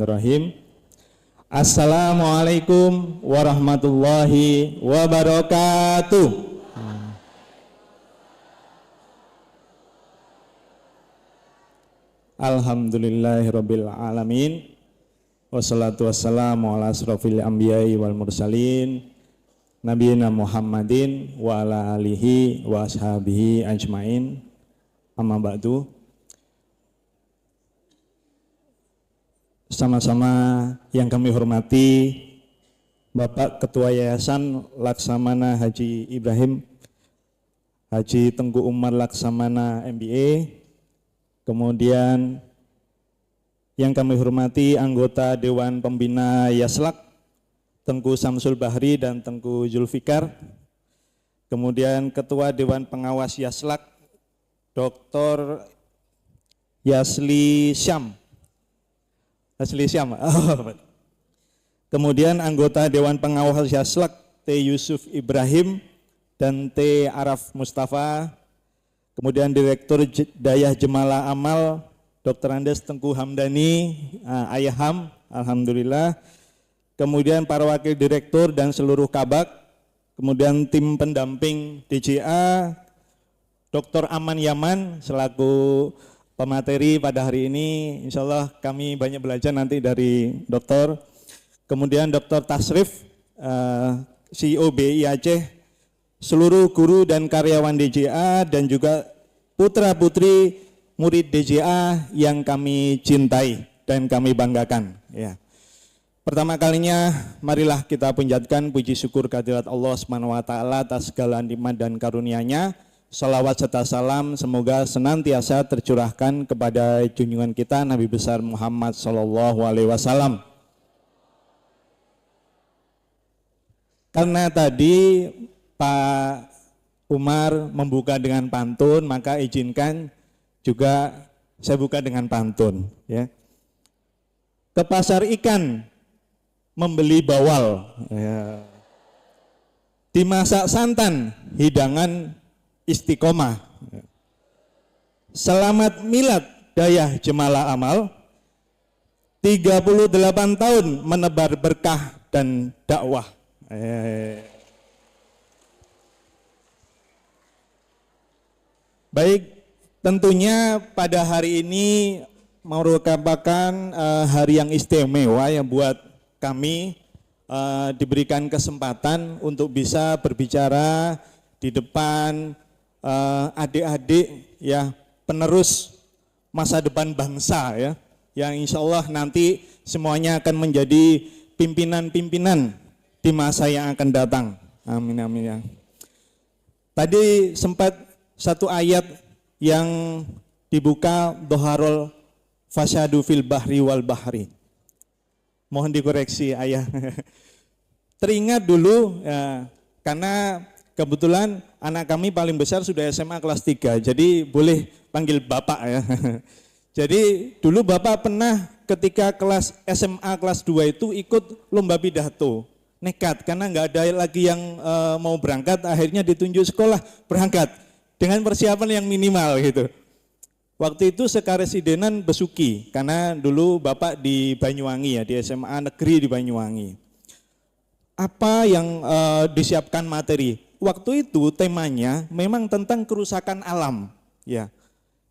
Bismillahirrahmanirrahim. Assalamualaikum warahmatullahi wabarakatuh. Alhamdulillahirabbil alamin. Wassalatu wassalamu ala asrofil anbiya'i wal mursalin nabiyina Muhammadin wa ala alihi wa ashabihi ajmain. Amma ba'du. Sama-sama yang kami hormati Bapak Ketua Yayasan Laksamana Haji Ibrahim, Haji Tengku Umar Laksamana MBA, kemudian yang kami hormati anggota Dewan Pembina Yaslak, Tengku Samsul Bahri dan Tengku Zulfikar, kemudian Ketua Dewan Pengawas Yaslak, Dr. Yasli Syam. Kemudian anggota Dewan Pengawas Yaslak T. Yusuf Ibrahim dan T. Araf Mustafa, kemudian Direktur Dayah Jemalah Amal Dr. Andes Tengku Hamdani, Ayaham, Alhamdulillah, kemudian para wakil direktur dan seluruh kabak, kemudian tim pendamping DJA, Dr. Aman Yaman selaku pemateri pada hari ini. Insya Allah kami banyak belajar nanti dari dokter. Kemudian Dr. Tasrif, CEO BI Aceh, seluruh guru dan karyawan DJA dan juga putra-putri murid DJA yang kami cintai dan kami banggakan. Ya. Pertama kalinya marilah kita panjatkan puji syukur kehadirat Allah SWT atas segala nikmat dan karunia-Nya. Salawat serta salam semoga senantiasa tercurahkan kepada junjungan kita Nabi besar Muhammad SAW. Karena tadi Pak Umar membuka dengan pantun, maka izinkan juga saya buka dengan pantun. Ya. Ke pasar ikan membeli bawal, ya. Dimasak santan hidangan istiqomah. Selamat milad Dayah Jemalah Amal, 38 tahun menebar berkah dan dakwah. Baik, tentunya pada hari ini merupakan hari yang istimewa yang buat kami diberikan kesempatan untuk bisa berbicara di depan adik-adik ya, penerus masa depan bangsa ya, yang insya Allah nanti semuanya akan menjadi pimpinan-pimpinan di masa yang akan datang. Amin amin ya. Tadi sempat satu ayat yang dibuka, Doharul Fasadu fil bahri wal bahri. Mohon dikoreksi ayah. Teringat dulu ya, karena kebetulan anak kami paling besar sudah SMA kelas 3, jadi boleh panggil Bapak ya. Jadi dulu Bapak pernah ketika kelas SMA kelas 2 itu ikut lomba pidato. Nekat karena nggak ada lagi yang mau berangkat, akhirnya ditunjuk sekolah berangkat dengan persiapan yang minimal gitu. Waktu itu sekaresidenan Besuki, karena dulu Bapak di Banyuwangi ya, di SMA negeri di Banyuwangi. Apa yang disiapkan materi? Waktu itu temanya memang tentang kerusakan alam, ya.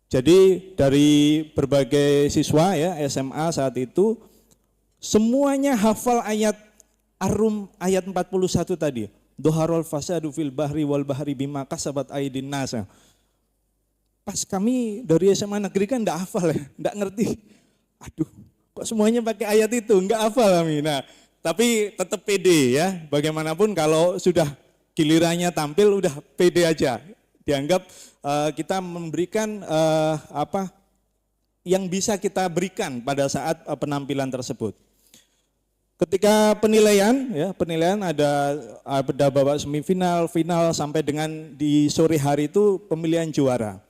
Jadi dari berbagai siswa ya SMA saat itu semuanya hafal ayat Ar-Rum ayat 41 tadi. Doharul fasadu fil bahri wal bahri bima kasabat aydin nas. Pas kami dari SMA negeri kan enggak hafal ya, enggak ngerti. Aduh, kok semuanya pakai ayat itu, enggak hafal kami. Nah, tapi tetap pede ya. Bagaimanapun kalau sudah gilirannya tampil udah pede aja. Dianggap kita memberikan apa yang bisa kita berikan pada saat penampilan tersebut. Ketika penilaian ada babak semifinal, final sampai dengan di sore hari itu pemilihan juara.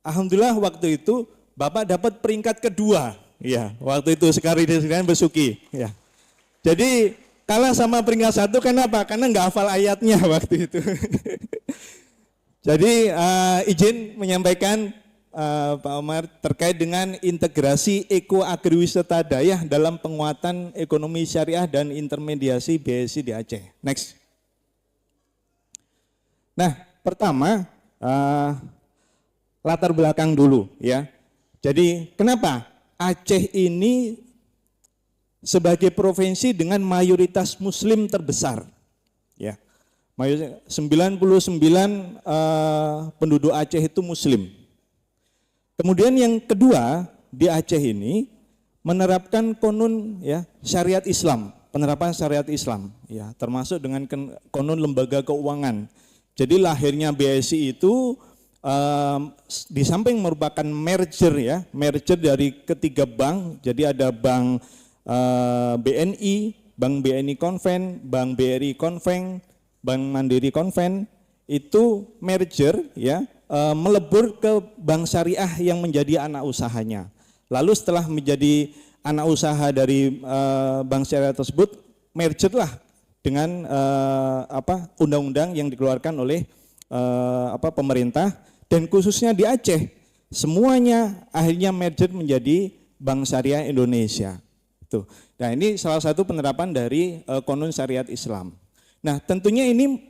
Alhamdulillah waktu itu Bapak dapat peringkat kedua. Ya, waktu itu sekarang Besuki. Ya. Jadi kalah sama peringkat 1 kenapa? Karena nggak hafal ayatnya waktu itu. Jadi izin menyampaikan Pak Omar, terkait dengan integrasi eko-agriwisata Dayah dalam penguatan ekonomi syariah dan intermediasi BSI di Aceh. Next. Nah, pertama latar belakang dulu ya. Jadi kenapa Aceh ini sebagai provinsi dengan mayoritas Muslim terbesar? Ya, 99 penduduk Aceh itu Muslim. Kemudian yang kedua, di Aceh ini menerapkan konun ya syariat Islam, penerapan syariat Islam ya, termasuk dengan konun lembaga keuangan. Jadi lahirnya BSI itu di samping merupakan merger ya, merger dari ketiga bank. Jadi ada bank BNI, Bank BNI Konven, Bank BRI Konven, Bank Mandiri Konven, itu merger ya, melebur ke bank syariah yang menjadi anak usahanya. Lalu setelah menjadi anak usaha dari bank syariah tersebut, mergerlah dengan undang-undang yang dikeluarkan oleh pemerintah, dan khususnya di Aceh semuanya akhirnya merger menjadi Bank Syariah Indonesia. Tuh. Nah, ini salah satu penerapan dari konun syariat Islam. Nah, tentunya ini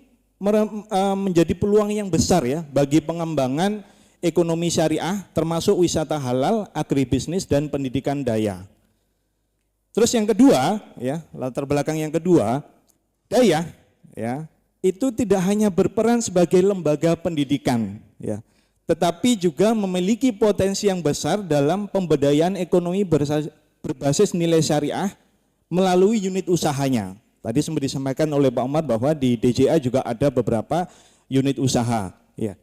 menjadi peluang yang besar ya bagi pengembangan ekonomi syariah, termasuk wisata halal, agribisnis, dan pendidikan Dayah. Terus yang kedua ya, latar belakang yang kedua, Dayah ya itu tidak hanya berperan sebagai lembaga pendidikan ya, tetapi juga memiliki potensi yang besar dalam pemberdayaan ekonomi berbasis nilai syariah melalui unit usahanya. Tadi sempat disampaikan oleh Pak Omar bahwa di DJA juga ada beberapa unit usaha. Ya.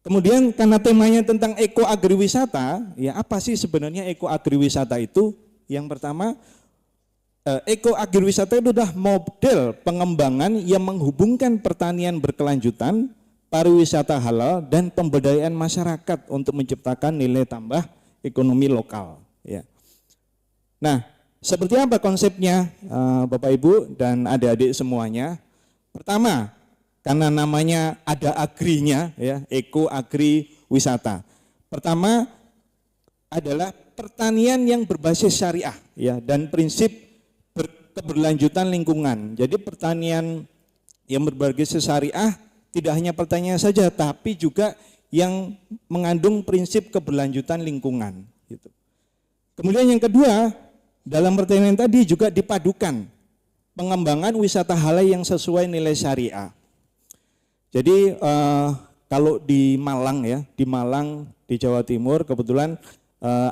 Kemudian karena temanya tentang eko agriwisata, ya apa sih sebenarnya eko agriwisata itu? Yang pertama, eko agriwisata itu adalah model pengembangan yang menghubungkan pertanian berkelanjutan, pariwisata halal, dan pemberdayaan masyarakat untuk menciptakan nilai tambah ekonomi lokal. Ya. Nah, seperti apa konsepnya Bapak Ibu dan adik-adik semuanya? Pertama, karena namanya ada agrinya ya, eko agri wisata. Pertama adalah pertanian yang berbasis syariah ya, dan prinsip keberlanjutan lingkungan. Jadi pertanian yang berbasis syariah tidak hanya pertanian saja, tapi juga yang mengandung prinsip keberlanjutan lingkungan gitu. Kemudian yang kedua, dalam pertanian tadi juga dipadukan pengembangan wisata halal yang sesuai nilai syariah. Jadi kalau di Malang ya, di Malang di Jawa Timur kebetulan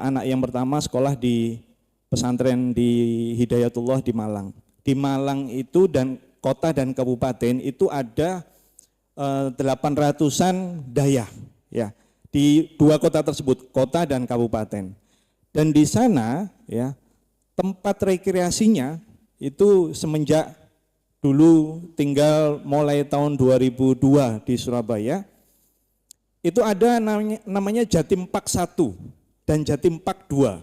anak yang pertama sekolah di pesantren di Hidayatullah di Malang. Di Malang itu dan kota dan kabupaten itu ada 800-an Dayah ya, di dua kota tersebut, kota dan kabupaten. Dan di sana ya, tempat rekreasinya itu semenjak dulu tinggal mulai tahun 2002 di Surabaya, itu ada namanya Jatim Park 1 dan Jatim Park 2.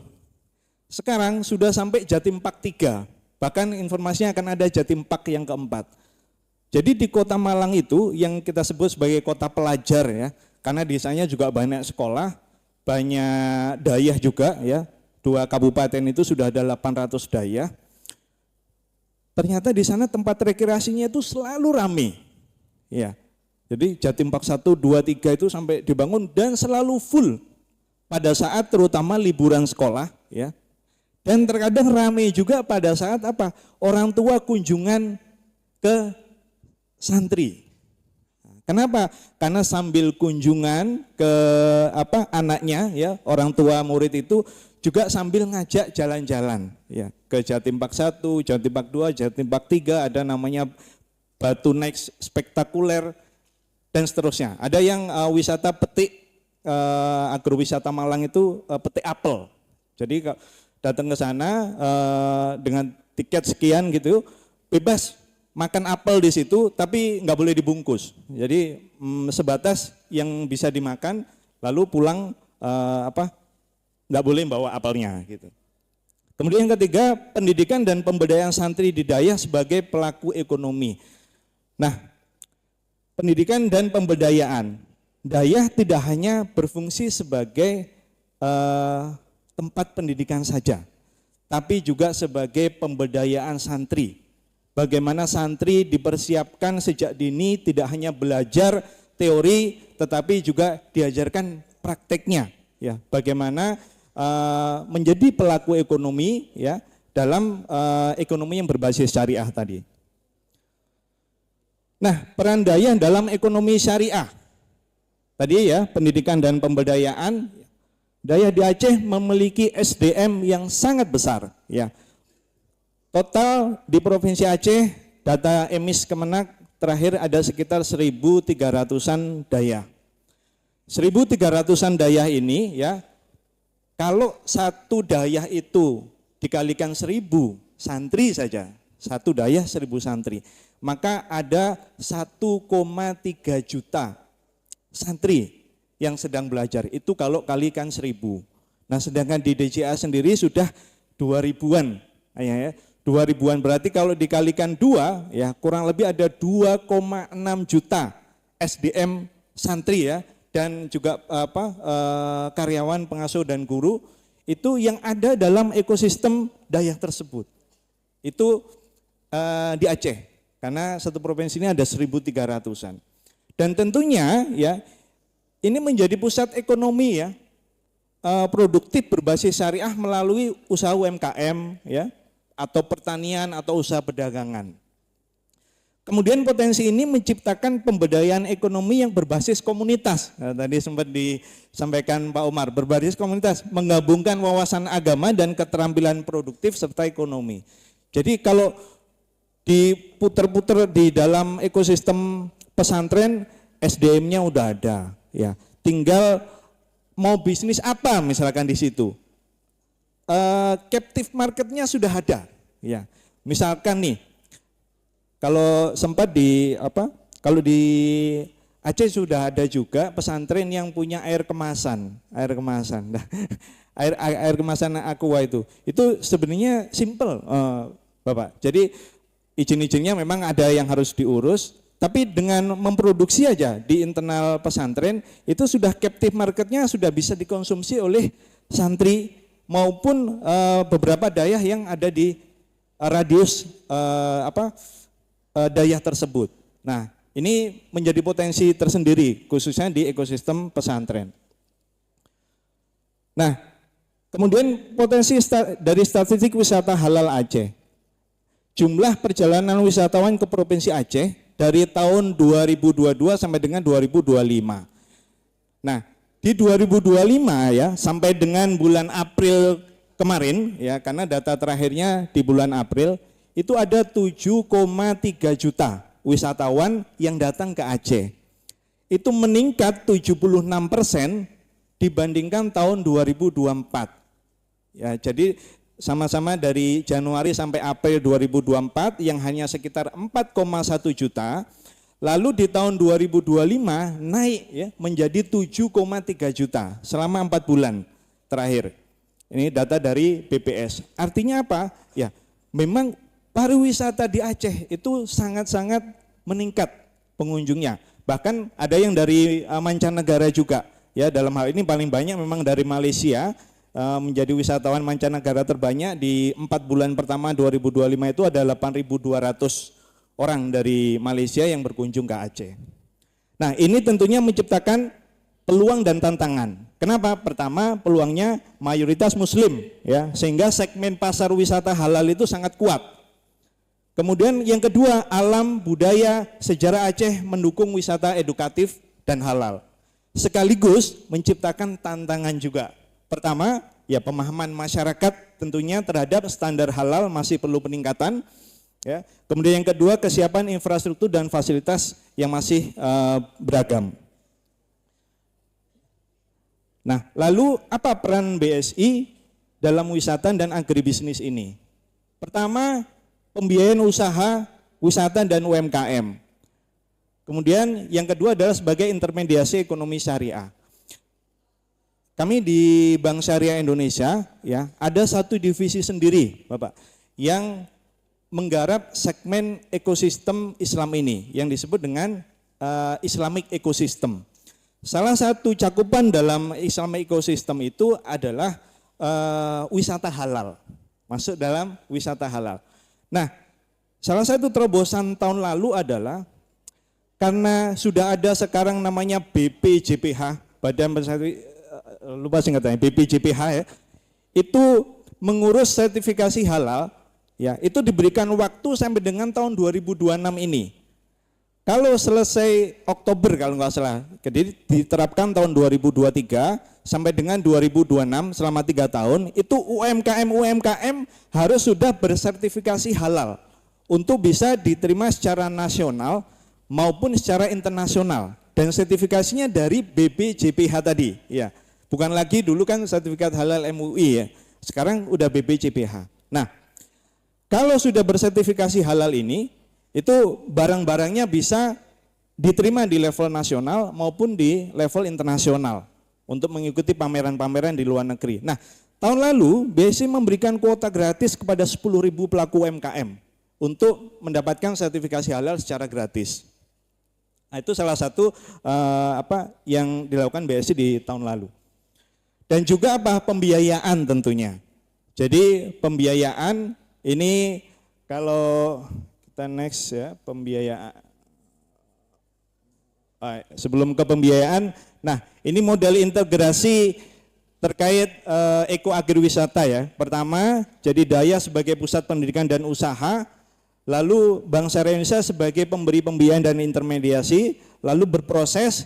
Sekarang sudah sampai Jatim Park 3, bahkan informasinya akan ada Jatim Park yang keempat. Jadi di kota Malang itu yang kita sebut sebagai kota pelajar ya, karena di sana juga banyak sekolah, banyak Dayah juga ya. Dua kabupaten itu sudah ada 800 Dayah. Ternyata di sana tempat rekreasinya itu selalu ramai. Ya. Jadi Jatim Park 1, 2, 3 itu sampai dibangun dan selalu full pada saat terutama liburan sekolah ya. Dan terkadang ramai juga pada saat apa? Orang tua kunjungan ke santri. Kenapa? Karena sambil kunjungan ke anaknya ya, orang tua murid itu juga sambil ngajak jalan-jalan ya, ke Jatim Park 1, Jatim Park 2, Jatim Park 3, ada namanya batu naik spektakuler dan seterusnya. Ada yang wisata petik, agrowisata Malang itu petik apel. Jadi datang ke sana dengan tiket sekian gitu, bebas makan apel di situ, tapi nggak boleh dibungkus. Jadi sebatas yang bisa dimakan, lalu pulang nggak boleh bawa apelnya gitu. Kemudian yang ketiga, pendidikan dan pemberdayaan santri di Dayah sebagai pelaku ekonomi. Nah, pendidikan dan pemberdayaan. Dayah tidak hanya berfungsi sebagai tempat pendidikan saja, tapi juga sebagai pemberdayaan santri. Bagaimana santri dipersiapkan sejak dini tidak hanya belajar teori, tetapi juga diajarkan prakteknya. Ya, bagaimana menjadi pelaku ekonomi ya dalam ekonomi yang berbasis syariah tadi. Nah, peran dayah dalam ekonomi syariah. Tadi ya, pendidikan dan pemberdayaan. Dayah di Aceh memiliki SDM yang sangat besar ya. Total di Provinsi Aceh, data EMIS Kemenak terakhir ada sekitar 1.300-an dayah. 1.300-an dayah ini ya, kalau satu dayah itu dikalikan 1.000 santri saja, satu dayah 1.000 santri, maka ada 1,3 juta santri yang sedang belajar. Itu kalau kalikan 1.000. Nah, sedangkan di DJA sendiri sudah 2.000-an. Ya, 2.000-an berarti kalau dikalikan 2 ya kurang lebih ada 2,6 juta SDM santri ya, dan juga karyawan, pengasuh dan guru itu yang ada dalam ekosistem dayah tersebut. Itu di Aceh, karena satu provinsi ini ada 1.300-an. Dan tentunya ya ini menjadi pusat ekonomi ya, produktif berbasis syariah melalui usaha UMKM ya, atau pertanian atau usaha perdagangan. Kemudian potensi ini menciptakan pemberdayaan ekonomi yang berbasis komunitas. Nah, tadi sempat disampaikan Pak Umar, berbasis komunitas, menggabungkan wawasan agama dan keterampilan produktif serta ekonomi. Jadi kalau diputer-puter di dalam ekosistem pesantren, SDM-nya udah ada, ya. Tinggal mau bisnis apa misalkan di situ. Captive marketnya sudah ada, ya. Misalkan nih, kalau sempat kalau di Aceh sudah ada juga pesantren yang punya air kemasan. Nah, air kemasan aqua itu sebenarnya simple, Bapak. Jadi izin-izinnya memang ada yang harus diurus, tapi dengan memproduksi aja di internal pesantren itu sudah captive marketnya sudah bisa dikonsumsi oleh santri maupun beberapa dayah yang ada di radius dayah tersebut. Nah, ini menjadi potensi tersendiri khususnya di ekosistem pesantren. Nah, kemudian potensi dari statistik wisata halal Aceh. Jumlah perjalanan wisatawan ke Provinsi Aceh dari tahun 2022 sampai dengan 2025. Nah, di 2025 ya sampai dengan bulan April kemarin ya, karena data terakhirnya di bulan April itu ada 7,3 juta wisatawan yang datang ke Aceh. Itu meningkat 76% dibandingkan tahun 2024. Ya, jadi sama-sama dari Januari sampai April 2024 yang hanya sekitar 4,1 juta, lalu di tahun 2025 naik ya menjadi 7,3 juta selama 4 bulan terakhir. Ini data dari BPS. Artinya apa? Ya, memang pariwisata di Aceh itu sangat-sangat meningkat pengunjungnya. Bahkan ada yang dari mancanegara juga. Ya, dalam hal ini paling banyak memang dari Malaysia, menjadi wisatawan mancanegara terbanyak di 4 bulan pertama 2025 itu ada 8.200 orang dari Malaysia yang berkunjung ke Aceh. Nah, ini tentunya menciptakan peluang dan tantangan. Kenapa? Pertama, peluangnya mayoritas muslim ya, sehingga segmen pasar wisata halal itu sangat kuat. Kemudian yang kedua, alam, budaya, sejarah Aceh mendukung wisata edukatif dan halal. Sekaligus menciptakan tantangan juga. Pertama, ya pemahaman masyarakat tentunya terhadap standar halal masih perlu peningkatan. Ya. Kemudian yang kedua, kesiapan infrastruktur dan fasilitas yang masih beragam. Nah, lalu apa peran BSI dalam wisata dan agribisnis ini? Pertama, pembiayaan usaha, wisata dan UMKM. Kemudian yang kedua adalah sebagai intermediasi ekonomi syariah. Kami di Bank Syariah Indonesia ya ada satu divisi sendiri, Bapak, yang menggarap segmen ekosistem Islam ini yang disebut dengan Islamic Ecosystem. Salah satu cakupan dalam Islamic Ecosystem itu adalah wisata halal, masuk dalam wisata halal. Nah, salah satu terobosan tahun lalu adalah karena sudah ada sekarang namanya BPJPH, Badan lupa singkatannya BPJPH ya, itu mengurus sertifikasi halal, ya itu diberikan waktu sampai dengan tahun 2026 ini. Kalau selesai Oktober kalau nggak salah, jadi diterapkan tahun 2023 sampai dengan 2026 selama 3 tahun, itu UMKM harus sudah bersertifikasi halal untuk bisa diterima secara nasional maupun secara internasional, dan sertifikasinya dari BPJPH tadi, ya. Bukan lagi dulu kan sertifikat halal MUI ya, sekarang udah BPJPH. Nah, kalau sudah bersertifikasi halal ini, itu barang-barangnya bisa diterima di level nasional maupun di level internasional untuk mengikuti pameran-pameran di luar negeri. Nah, tahun lalu BSI memberikan kuota gratis kepada 10.000 pelaku UMKM untuk mendapatkan sertifikasi halal secara gratis. Nah, itu salah satu yang dilakukan BSI di tahun lalu. Dan juga pembiayaan tentunya. Jadi pembiayaan ini kalau kita next ya, pembiayaan. Sebelum ke pembiayaan, nah ini model integrasi terkait eko agriwisata ya. Pertama, jadi Daya sebagai pusat pendidikan dan usaha, lalu Bank Syariah Indonesia sebagai pemberi pembiayaan dan intermediasi, lalu berproses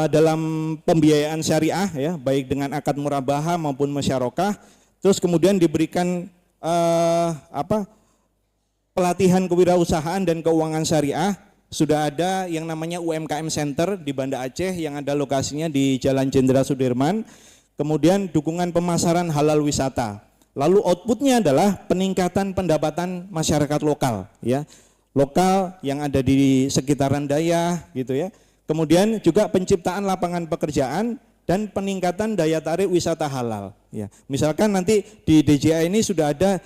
dalam pembiayaan syariah ya, baik dengan akad murabaha maupun musyarakah, terus kemudian diberikan pelatihan kewirausahaan dan keuangan syariah. Sudah ada yang namanya UMKM Center di Banda Aceh yang ada lokasinya di Jalan Jenderal Sudirman. Kemudian dukungan pemasaran halal wisata. Lalu outputnya adalah peningkatan pendapatan masyarakat lokal, ya, lokal yang ada di sekitaran Daya, gitu ya. Kemudian juga penciptaan lapangan pekerjaan dan peningkatan daya tarik wisata halal. Ya, misalkan nanti di DJA ini sudah ada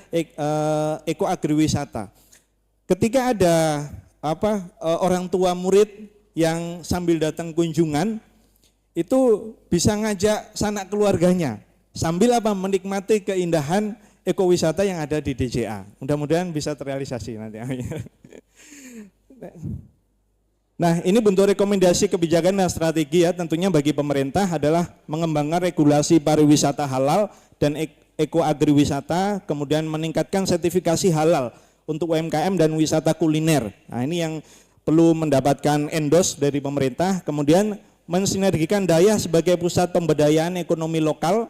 eko agriwisata. Ketika ada orang tua murid yang sambil datang kunjungan, itu bisa ngajak sanak keluarganya sambil menikmati keindahan ekowisata yang ada di DJA. Mudah-mudahan bisa terrealisasi nanti. Nah, ini bentuk rekomendasi kebijakan dan strategi ya, tentunya bagi pemerintah adalah mengembangkan regulasi pariwisata halal dan eko agriwisata, kemudian meningkatkan sertifikasi halal untuk UMKM dan wisata kuliner. Nah, ini yang perlu mendapatkan endorse dari pemerintah. Kemudian mensinergikan Daya sebagai pusat pemberdayaan ekonomi lokal.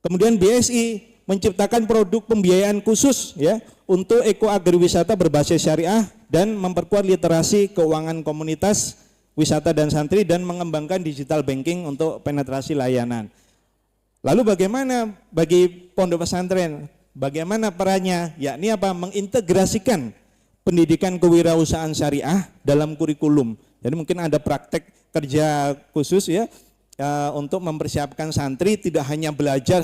Kemudian BSI menciptakan produk pembiayaan khusus ya untuk eko agriwisata berbasis syariah dan memperkuat literasi keuangan komunitas wisata dan santri dan mengembangkan digital banking untuk penetrasi layanan. Lalu bagaimana bagi pondok pesantren? Bagaimana perannya? Yakni mengintegrasikan pendidikan kewirausahaan syariah dalam kurikulum. Jadi mungkin ada praktek kerja khusus ya untuk mempersiapkan santri tidak hanya belajar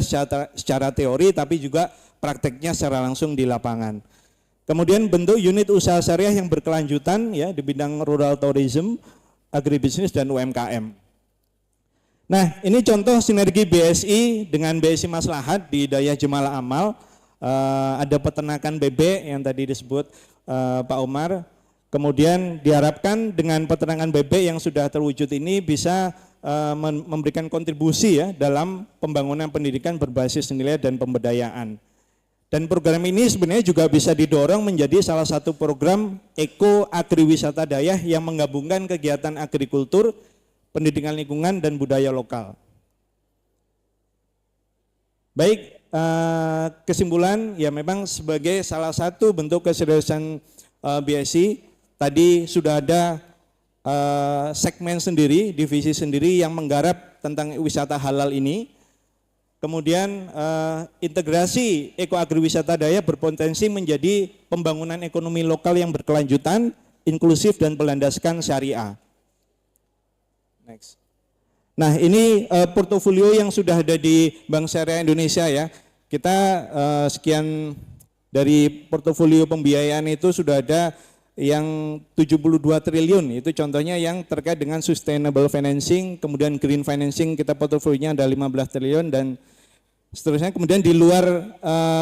secara teori tapi juga prakteknya secara langsung di lapangan. Kemudian bentuk unit usaha syariah yang berkelanjutan ya di bidang rural tourism, agribisnis dan UMKM. Nah, ini contoh sinergi BSI dengan BSI Maslahat di Daya Jemalah Amal. Ada peternakan bebek yang tadi disebut Pak Umar. Kemudian diharapkan dengan peternakan bebek yang sudah terwujud ini bisa memberikan kontribusi ya dalam pembangunan pendidikan berbasis nilai dan pemberdayaan. Dan program ini sebenarnya juga bisa didorong menjadi salah satu program eko agriwisata Daya yang menggabungkan kegiatan agrikultur, pendidikan lingkungan dan budaya lokal. Baik, kesimpulan ya memang sebagai salah satu bentuk keseriusan BSI tadi sudah ada segmen sendiri, divisi sendiri yang menggarap tentang wisata halal ini. Kemudian integrasi eko agriwisata Daya berpotensi menjadi pembangunan ekonomi lokal yang berkelanjutan, inklusif dan berlandaskan syariah. Next. Nah, ini portofolio yang sudah ada di Bank Syariah Indonesia ya. Kita sekian dari portofolio pembiayaan itu sudah ada yang 72 triliun, itu contohnya yang terkait dengan sustainable financing, kemudian green financing kita portofolionya ada 15 triliun dan seterusnya. Kemudian di luar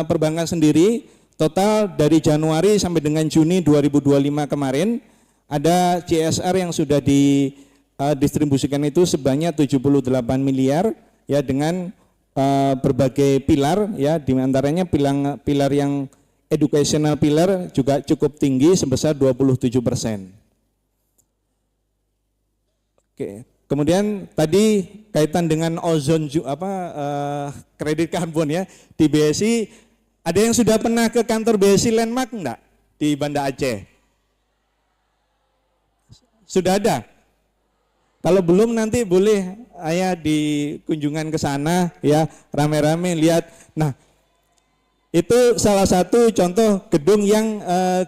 perbankan sendiri, total dari Januari sampai dengan Juni 2025 kemarin ada CSR yang sudah didistribusikan itu sebanyak 78 miliar ya dengan berbagai pilar ya, di antaranya pilar yang educational pillar juga cukup tinggi sebesar 27%. Oke. Kemudian tadi kaitan dengan ozon kredit karbon ya di BSI, ada yang sudah pernah ke kantor BSI Landmark enggak di Banda Aceh? Sudah ada? Kalau belum nanti boleh ayah di kunjungan ke sana ya, rame-rame lihat. Nah, itu salah satu contoh gedung yang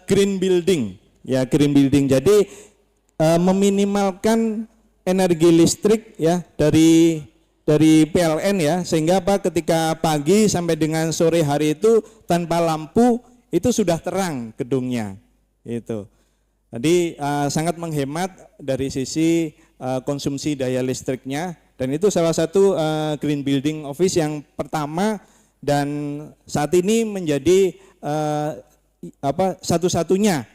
green building ya, green building. Jadi meminimalkan energi listrik ya dari PLN ya, sehingga ketika pagi sampai dengan sore hari itu tanpa lampu itu sudah terang gedungnya itu. Jadi sangat menghemat dari sisi konsumsi daya listriknya, dan itu salah satu green building office yang pertama dan saat ini menjadi satu-satunya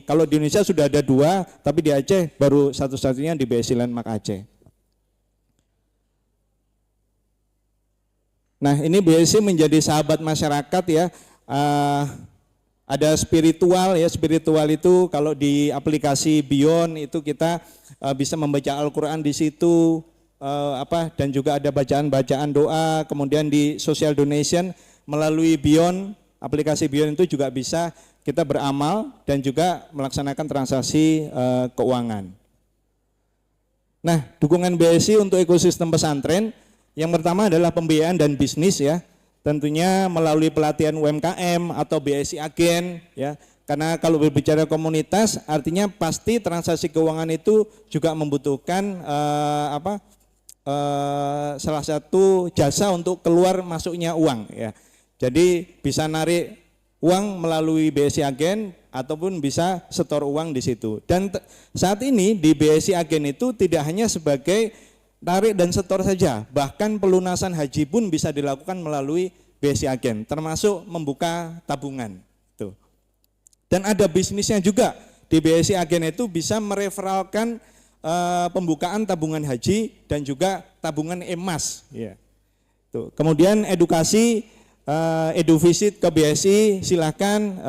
kalau di Indonesia sudah ada 2, tapi di Aceh baru satu-satunya di BSI Landmark Aceh. Nah, ini BSI menjadi sahabat masyarakat ya. Ada spiritual ya, spiritual itu kalau di aplikasi Beyond itu kita bisa membaca Al-Quran di situ. Dan juga ada bacaan-bacaan doa, kemudian di social donation melalui Beyond, aplikasi Beyond itu juga bisa kita beramal dan juga melaksanakan transaksi keuangan. Nah, dukungan BSI untuk ekosistem pesantren yang pertama adalah pembiayaan dan bisnis ya, tentunya melalui pelatihan UMKM atau BSI Agen ya. Karena kalau berbicara komunitas artinya pasti transaksi keuangan itu juga membutuhkan salah satu jasa untuk keluar masuknya uang ya. Jadi bisa narik uang melalui BSI Agen ataupun bisa setor uang di situ. Dan saat ini di BSI Agen itu tidak hanya sebagai tarik dan setor saja, bahkan pelunasan haji pun bisa dilakukan melalui BSI Agen, termasuk membuka tabungan. Tuh. Dan ada bisnisnya juga di BSI Agen itu bisa mereferalkan pembukaan tabungan haji dan juga tabungan emas. Ya. Tuh. Kemudian edukasi, eduvisit ke BSI, silakan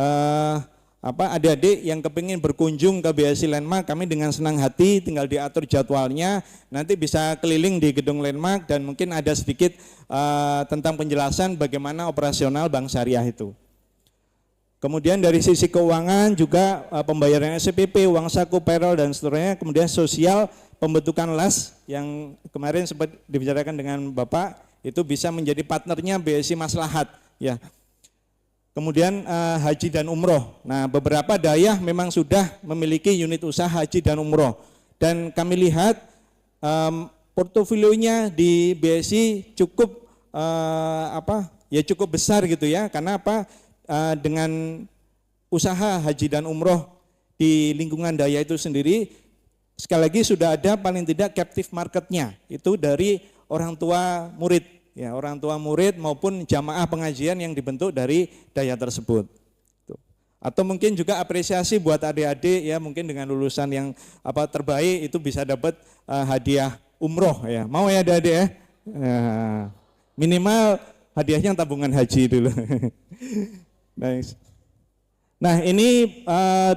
adik-adik yang kepingin berkunjung ke BSI Landmark, kami dengan senang hati tinggal diatur jadwalnya, nanti bisa keliling di gedung Landmark dan mungkin ada sedikit tentang penjelasan bagaimana operasional bank syariah itu. Kemudian dari sisi keuangan juga pembayaran SPP, uang saku, payroll dan seterusnya. Kemudian sosial, pembentukan LAS yang kemarin sempat dibicarakan dengan Bapak, itu bisa menjadi partnernya BSI Maslahat ya. Kemudian haji dan umroh. Nah, beberapa dayah memang sudah memiliki unit usaha haji dan umroh. Dan kami lihat portofolionya di BSI cukup cukup besar gitu ya. Karena dengan usaha haji dan umroh di lingkungan daya itu sendiri, sekali lagi sudah ada paling tidak captive marketnya, itu dari orang tua murid, ya orang tua murid maupun jamaah pengajian yang dibentuk dari daya tersebut. Atau mungkin juga apresiasi buat adik-adik ya, mungkin dengan lulusan yang terbaik itu bisa dapat hadiah umroh ya, mau ya adik-adik ya, minimal hadiahnya tabungan haji dulu. Nice. Nah ini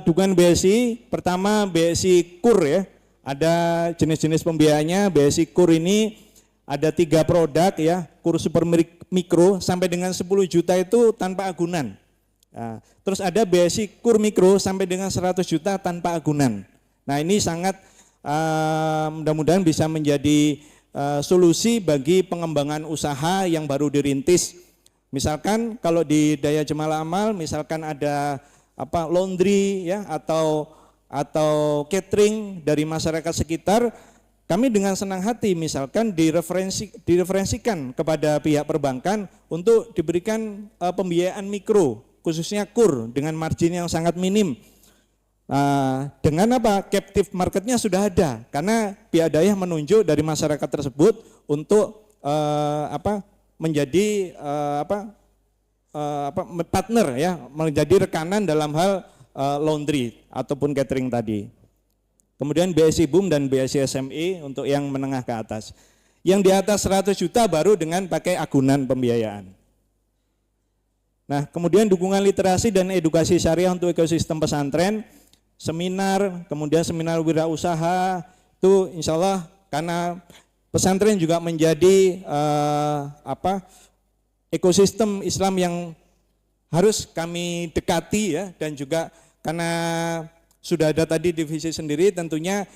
dukungan BSI, pertama BSI KUR ya, ada jenis-jenis pembiayaannya. BSI KUR ini ada 3 produk ya, KUR Super Mikro sampai dengan 10 juta itu tanpa agunan. Nah, terus ada BSI KUR Mikro sampai dengan 100 juta tanpa agunan. Nah ini sangat mudah-mudahan bisa menjadi solusi bagi pengembangan usaha yang baru dirintis. Misalkan kalau di Daya Jemalah Amal, misalkan ada laundry ya atau catering dari masyarakat sekitar, kami dengan senang hati misalkan direferensikan kepada pihak perbankan untuk diberikan pembiayaan mikro, khususnya KUR dengan margin yang sangat minim. Dengan apa? Captive marketnya sudah ada, karena pihak daya menunjuk dari masyarakat tersebut untuk menjadi partner ya, menjadi rekanan dalam hal laundry ataupun catering tadi. Kemudian BSI Boom dan BSI SME untuk yang menengah ke atas. Yang di atas 100 juta baru dengan pakai agunan pembiayaan. Nah, kemudian dukungan literasi dan edukasi syariah untuk ekosistem pesantren, seminar, kemudian seminar wirausaha, itu insya Allah karena pesantren juga menjadi ekosistem Islam yang harus kami dekati ya, dan juga karena sudah ada tadi divisi sendiri, tentunya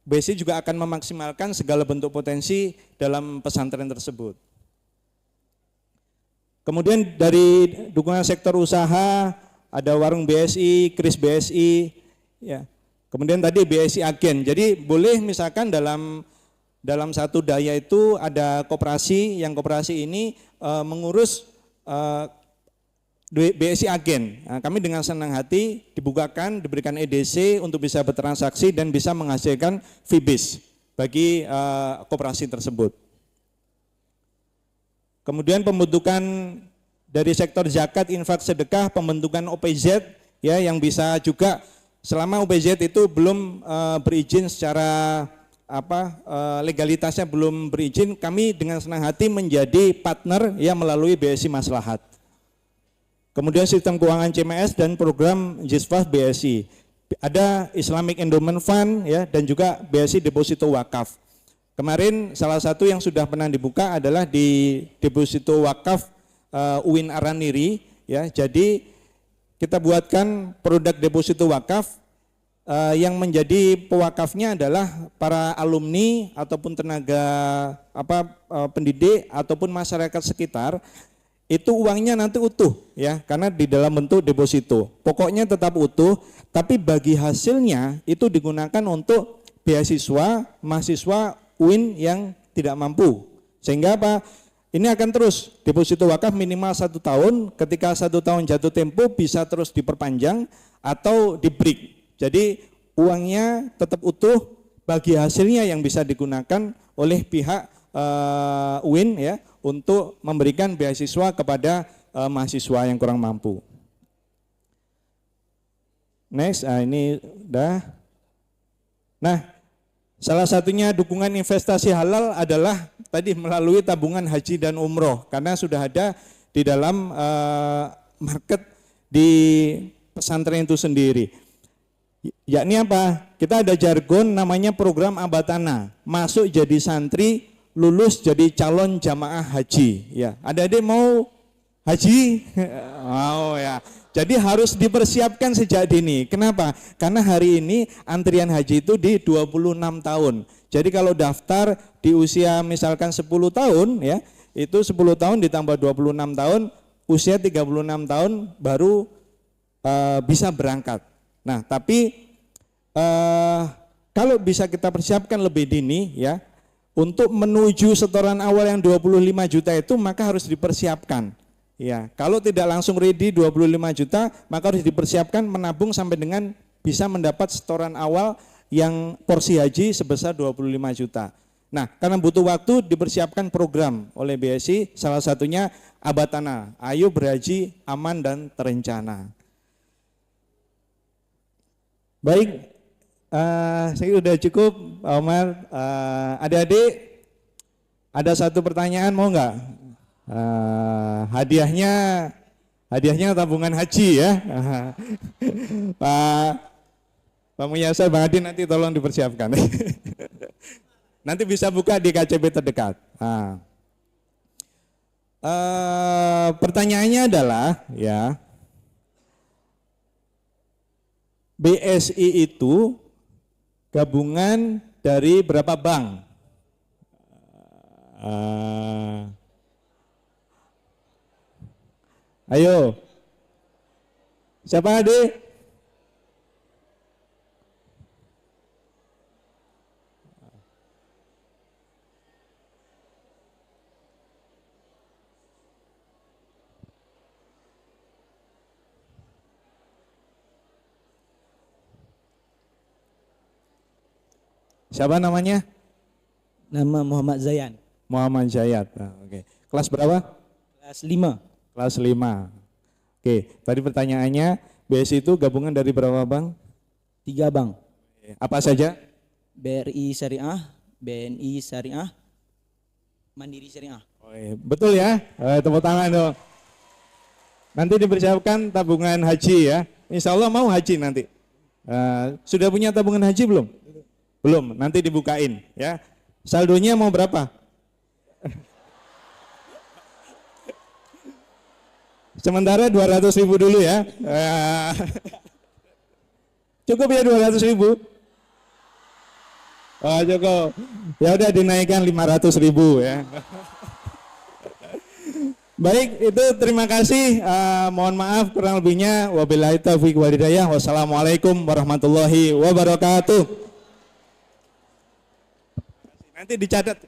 BSI juga akan memaksimalkan segala bentuk potensi dalam pesantren tersebut. Kemudian dari dukungan sektor usaha, ada warung BSI, kris BSI, ya. Kemudian tadi BSI Agen. Jadi boleh misalkan dalam satu daya itu ada koperasi, yang koperasi ini mengurus BSI Agen. Nah, kami dengan senang hati dibukakan, diberikan EDC untuk bisa bertransaksi dan bisa menghasilkan FIBIS bagi koperasi tersebut. Kemudian pembentukan dari sektor zakat, infak, sedekah, pembentukan OPZ ya, yang bisa juga selama OPZ itu belum berizin secara legalitasnya belum berizin, kami dengan senang hati menjadi partner ya melalui BSI Maslahat. Kemudian sistem keuangan CMS dan program JISFAS BSI. Ada Islamic Endowment Fund ya, dan juga BSI Deposito Wakaf. Kemarin salah satu yang sudah pernah dibuka adalah di Deposito Wakaf UIN Araniri ya. Jadi kita buatkan produk deposito wakaf yang menjadi pewakafnya adalah para alumni ataupun tenaga pendidik ataupun masyarakat sekitar. Itu uangnya nanti utuh ya, karena di dalam bentuk deposito. Pokoknya tetap utuh, tapi bagi hasilnya itu digunakan untuk beasiswa mahasiswa UIN yang tidak mampu. Sehingga apa? Ini akan terus deposito wakaf minimal 1 tahun, ketika 1 tahun jatuh tempo bisa terus diperpanjang atau di break. Jadi uangnya tetap utuh, bagi hasilnya yang bisa digunakan oleh pihak UIN ya, untuk memberikan beasiswa kepada mahasiswa yang kurang mampu. Next, ini udah. Nah, salah satunya dukungan investasi halal adalah tadi melalui tabungan haji dan umroh, karena sudah ada di dalam market di pesantren itu sendiri. Yakni apa? Kita ada jargon namanya program Abatana, masuk jadi santri, lulus jadi calon jamaah haji. Ya, adik-adik mau haji? Mau ya. Jadi harus dipersiapkan sejak dini. Kenapa? Karena hari ini antrian haji itu di 26 tahun. Jadi kalau daftar di usia misalkan 10 tahun ya, itu 10 tahun ditambah 26 tahun, usia 36 tahun baru bisa berangkat. Nah, tapi kalau bisa kita persiapkan lebih dini ya, untuk menuju setoran awal yang 25 juta itu maka harus dipersiapkan. Ya, kalau tidak langsung ready 25 juta, maka harus dipersiapkan menabung sampai dengan bisa mendapat setoran awal yang porsi haji sebesar 25 juta. Nah, karena butuh waktu dipersiapkan program oleh BSI, salah satunya Abatana, ayo berhaji aman dan terencana. Baik, saya sudah cukup, Pak Omar. Adik-adik, ada satu pertanyaan, mau enggak? Hadiahnya tabungan haji ya. Pak Muyasa, Bang Adi nanti tolong dipersiapkan. Nanti bisa buka di KCP terdekat. Pertanyaannya adalah ya, BSI itu gabungan dari berapa bank? Ayo, siapa adik? Siapa namanya? Nama Muhammad Zayan. Muhammad Zayat. Oke. Kelas berapa? Kelas 5. Kelas 5. Oke, tadi pertanyaannya, BSI itu gabungan dari berapa bank? 3 bank. Apa saja? BRI Syariah, BNI Syariah, Mandiri Syariah. Oh, iya. Betul ya? Tepuk tangan dong. Nanti dipersiapkan tabungan haji ya. Insya Allah mau haji nanti. Sudah punya tabungan haji belum? Belum. Nanti dibukain ya. Saldonya mau berapa? Sementara 200.000 dulu ya. Cukup ya 200.000? Oh cukup. Ya udah dinaikkan 500.000 ya. Baik, itu terima kasih. Mohon maaf kurang lebihnya. Wabillahi taufiq wal hidayah. Wassalamualaikum warahmatullahi wabarakatuh. Nanti dicatat.